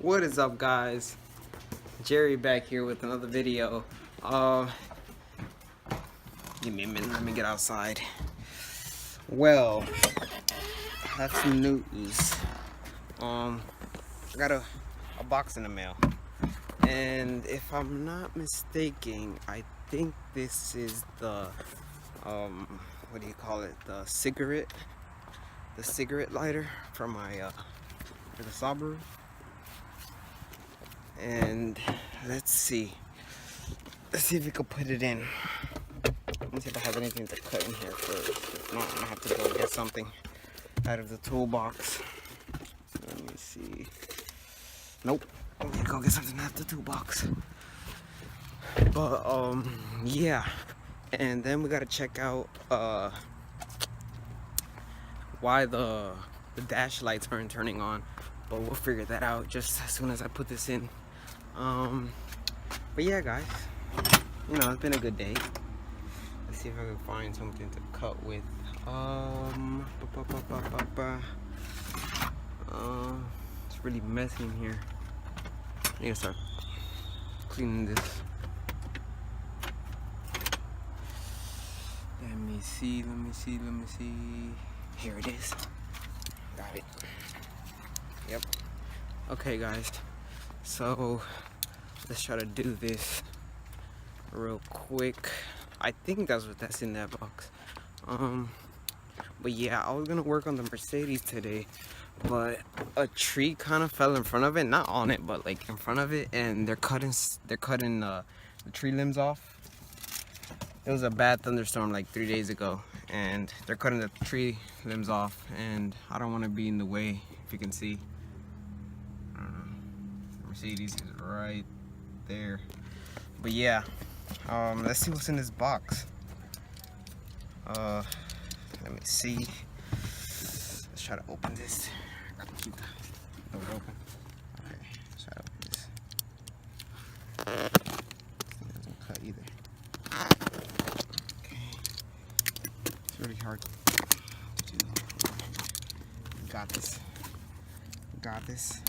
What is up, guys? Jerry back here with another video. Give me a minute, let me get outside. Well, I have some news. I got a box in the mail, and if I'm not mistaken, I think this is the what do you call it? The cigarette lighter for my for the Saabaru. And let's see if we can put it in. Let me see if I have anything to cut in here first. If not, I'm gonna have to go get something out of the toolbox. Let me see. Nope. I'm gonna go get something out of the toolbox. But yeah. And then we gotta check out why the dash lights aren't turning on. But we'll figure that out just as soon as I put this in. But yeah, guys, you know, it's been a good day. Let's see if I can find something to cut with. It's really messy in here. I need to start cleaning this. Let me see. Here it is. Got it. Yep. Okay, guys. So let's try to do this real quick. I think that's in that box. But yeah, I was gonna work on the Mercedes today, but a tree kind of fell in front of it, not on it, but like in front of it, and they're cutting the tree limbs off. It was a bad thunderstorm like 3 days ago, and they're cutting the tree limbs off, and I don't want to be in the way. If you can see, I don't know, the Mercedes is right there. But yeah, let's see what's in this box. Let me see. Let's try to open this. I gotta keep the door open. Okay, let's try to open this. It doesn't cut either. Okay, it's really hard to do. Got this. Got this.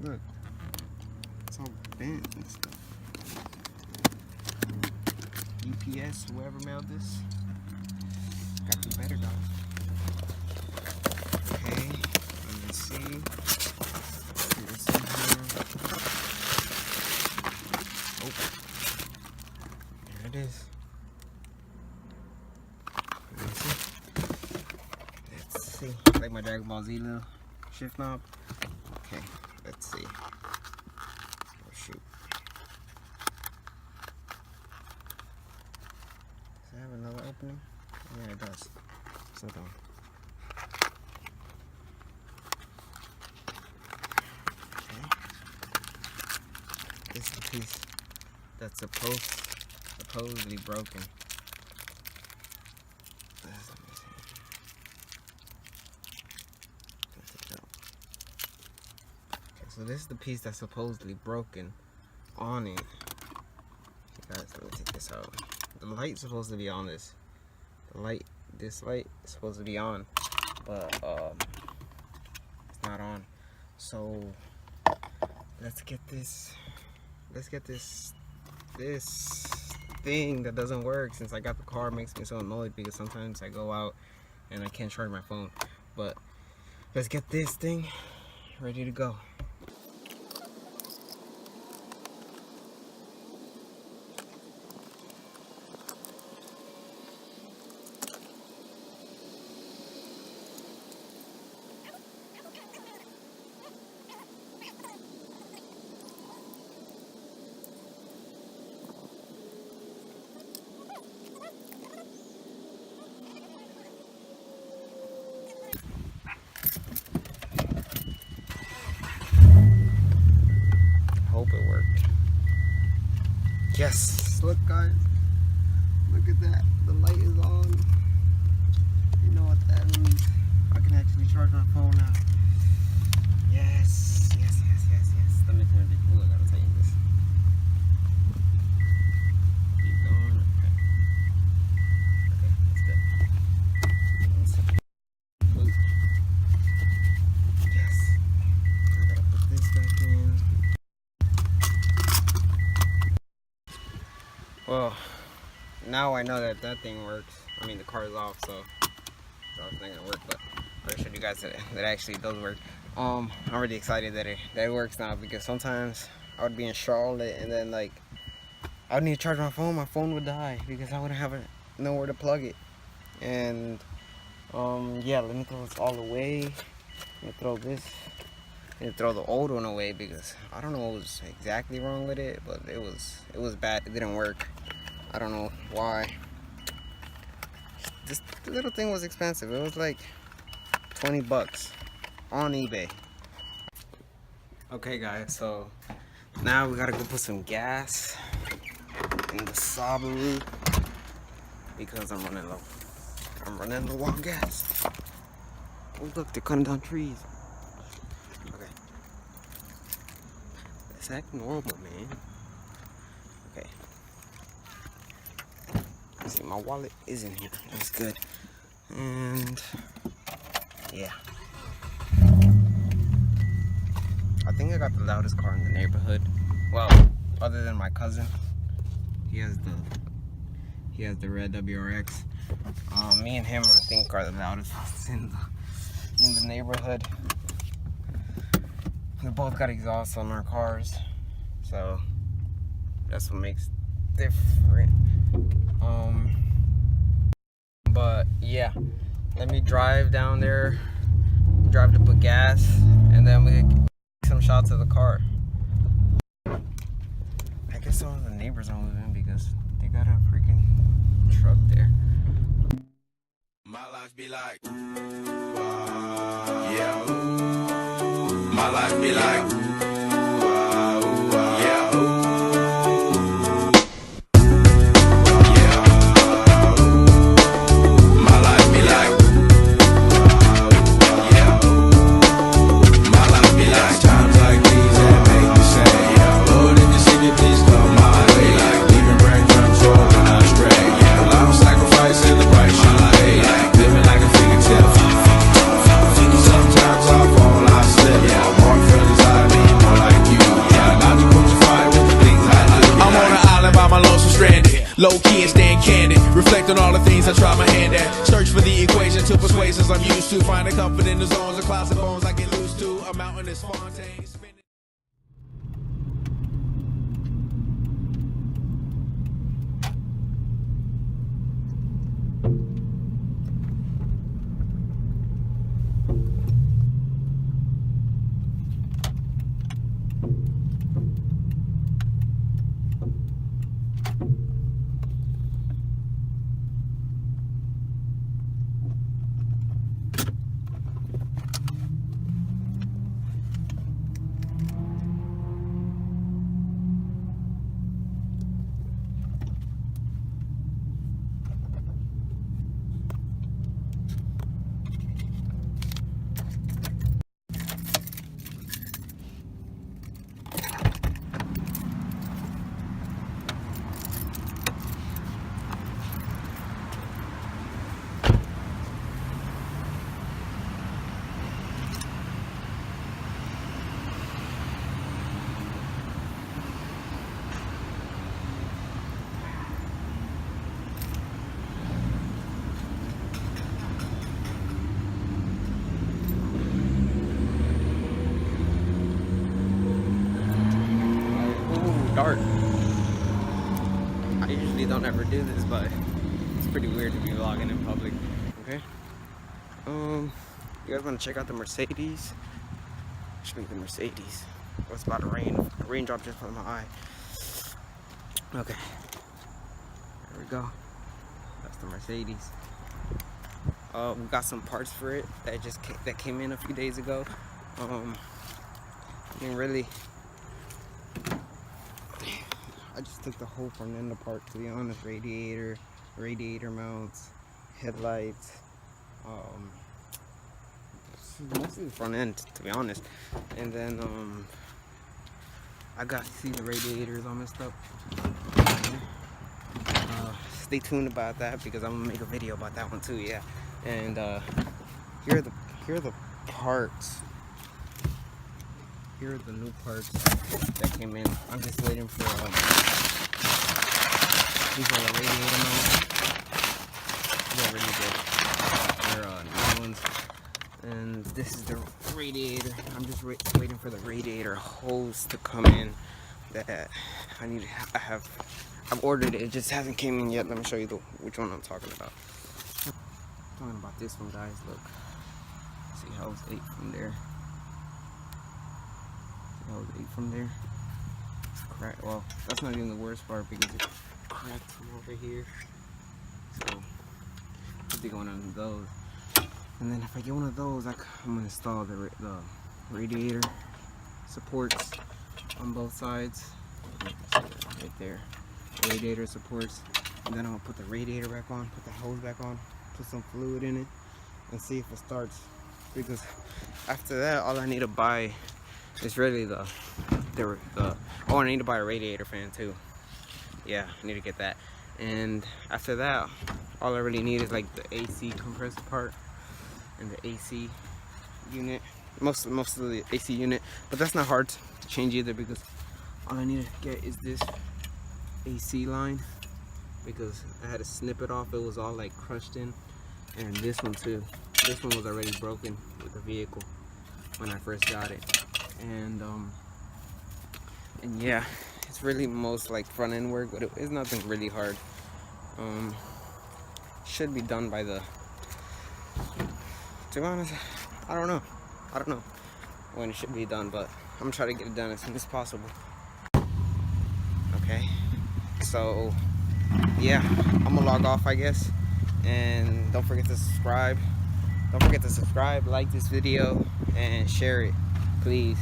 Look, it's all bent and stuff. UPS, whoever mailed this, got the better guy. Okay, let me see. What's in here? Oh, there it is. Let's see. Like my Dragon Ball Z little shift knob. Okay, let's see. Oh shoot. Does it have another opening? Yeah, it does. It's not on. Okay. This is the piece that's supposedly broken. So this is the piece that's supposedly broken on it. Guys, let me take this out. The light's supposed to be on this. This light is supposed to be on, but it's not on. So let's get this thing that doesn't work. Since I got the car, it makes me so annoyed because sometimes I go out and I can't charge my phone. But let's get this thing ready to go. Hope it worked. Yes, look guys, look at that, the light is on. You know what that means. I can actually charge my phone now. Yes. Let me turn it. Oh, I gotta tighten this. Keep going. Okay, that's good. Yes. I gotta put this Well, now I know that that thing works. I mean, the car is off, so it's not gonna work. But I'll show you guys that actually does work. I'm really excited that it works now, because sometimes I would be in Charlotte and then like I would need to charge my phone. My phone would die because I wouldn't have nowhere to plug it. And yeah, let me throw this all away. Let me throw this. And throw the old one away because I don't know what was exactly wrong with it, but it was bad. It didn't work. I don't know why. This little thing was expensive. It was like 20 bucks on eBay. Okay guys, so now we gotta go put some gas in the Saabaru because I'm running low. I'm running low on gas. Oh look, they're cutting down trees. Okay. Let's act normal, man. Okay. Let's see, my wallet is in here. That's good. And yeah. I think I got the loudest car in the neighborhood. Well, other than my cousin. He has the red WRX. Me and him, I think, are the loudest in the neighborhood. We both got exhaust on our cars, so that's what makes different. But yeah, let me drive down there, drive to put gas, and then we get some shots of the car. I guess some of the neighbors are moving because they got a freaking truck there. My life be like, yeah. My life be like, yeah. My life be like, yeah. My life be like times like these that make me say, yeah. Lord, if you see me, please come my way. Like leaving breadcrumbs or when I stray, yeah. Well, I'm sacrificing the price you pay. Like living like a fingertip. Sometimes I fall, I slip. Yeah, more feelings I mean, more like you. Yeah, not to crucify with the things I do. I'm on an island by my lonesome stranded. Low key and staying candid. Reflect on all the things I try my hand at. Search for the equation to persuasions I'm used to. Finding comfort in the zones of clouds and bones I get loose to. A mountain is Fontaine. Dark. I usually don't ever do this, but it's pretty weird to be vlogging in public. Okay. You guys want to check out the Mercedes? Show me the Mercedes. Oh, it's about to rain. A raindrop just on my eye. Okay. There we go. That's the Mercedes. We got some parts for it that came in a few days ago. I mean, really, I just took the whole front end apart, to be honest. Radiator mounts, headlights, mostly the front end, to be honest. And then I got to see the radiators all messed up. Stay tuned about that because I'm gonna make a video about that one too. Yeah. And here are the parts. Here are the new parts that came in. I'm just waiting for These are the radiator mounts. They're really good. They're new ones. And this is the radiator. I'm just waiting for the radiator hose to come in. That I've ordered it. It just hasn't came in yet. Let me show you which one I'm talking about. I'm talking about this one, guys. Look. See how it's 8 from there. See how it's 8 from there. It's cracked. Well, that's not even the worst part because it's cracked from over here. So I'll be going on those. And then if I get one of those, I'm gonna install the radiator supports on both sides. Right there, radiator supports. And then I'm gonna put the radiator back on, put the hose back on, put some fluid in it, and see if it starts. Because after that, all I need to buy is really oh, I need to buy a radiator fan too. Yeah, I need to get that. And after that, all I really need is like the AC compressor part and the AC unit, most of the AC unit, but that's not hard to change either because all I need to get is this AC line because I had to snip it off. It was all like crushed in, and this one too. This one was already broken with the vehicle when I first got it, and yeah, it's really most like front end work, but it's nothing really hard. Should be done by to be honest, I don't know when it should be done, but I'm gonna try to get it done as soon as possible. Okay, so yeah, I'm gonna log off, I guess, and don't forget to subscribe. Don't forget to subscribe, like this video, and share it, please.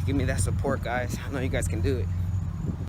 Give me that support, guys. I know you guys can do it.